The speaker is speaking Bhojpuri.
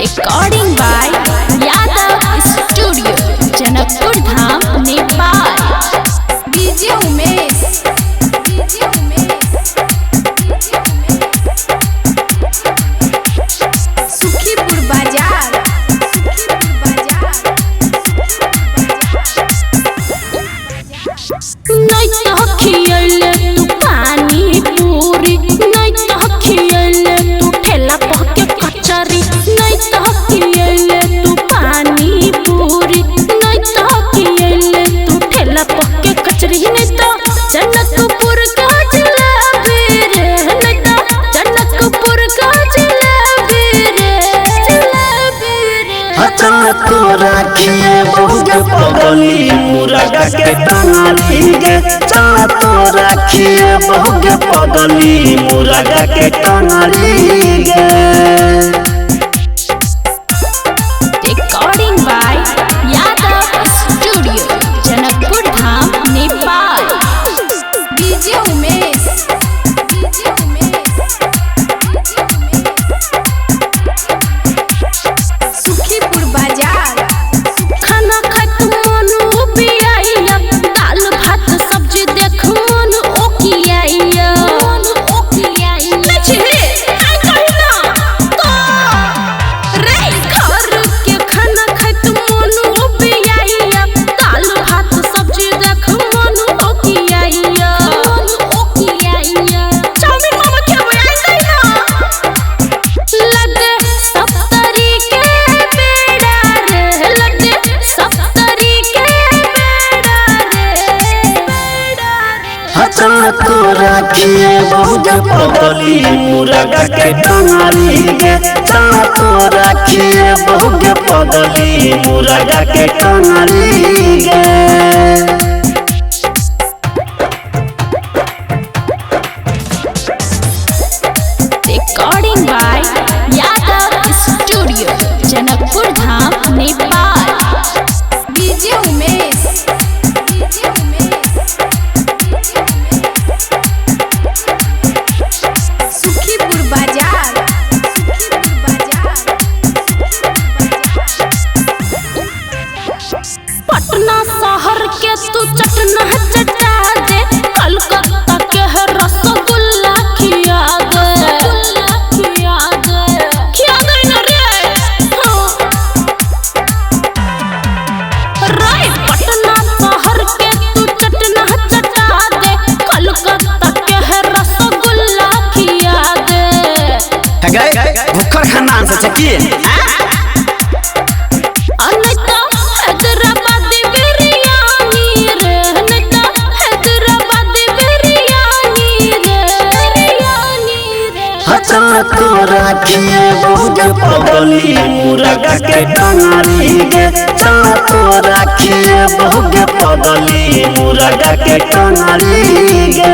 Recording by Yadav studio Janakpur Dham Nepal. DJ Umesh Sukhipur बाजार नहीं तो खियले तू पानी पूरी, नहीं तो खियले तू ठेला पके कचरी, नहीं तो खियले तू पानी पूरी, नहीं तो खियले तू ठेला पके कचरी, नहीं तो जनकपुर का जलेबी रे, नहीं तो जनकपुर का जलेबी रे, जलेबी रे। अचानक राखिए बहुत पगली मुर्गा के टंगाली गे, चला तो राखिए बहुत पगली मुर्गा के टंगाली गे। Recording by Yadav studio Janakpur Dham Nepal. DJ Umesh Sukhipur बाजार खाना खात मन पियाइया, दाल भात सब्जी देख मन ओकियाइया, मन ओकियाइया नछे आई कहना तो रे घर के खाना खात मन पियाइया, दाल भात सब्जी देख मन ओकियाइया, मन ओकियाइया चाउमीन मामा के आई कहना लगे सप्तरी के बेड़ा रे, लगे सप्तरी के बेड़ा रे, अचानक राखिए बहुत पगली मुर्गा के टंगाली गे, चला तो राखिए बहुत पगली मुर्गा के टंगाली गे। Recording by Yadav studio Janakpur Dham Nepal. DJ Umesh Sukhipur बाजार पटना शहर के तू चटना चटा दे, कलकत्ता के है रसगुल्ला खिया दे, खिया दे, खिया दे ना रे। हाँ रे पटना शहर के तू चटना चटा दे, कलकत्ता के है रसगुल्ला खिया दे। भूखर खानदान से छकी अनता हैदराबादी बिरयानी रे, अनता हैदराबादी बिरयानी रे, बिरयानी रे। अचानक राखिए बहुत पगली मुर्गा के टंगाली गे, चला तो राखिए बहुत पगली मुर्गा के टंगाली गे।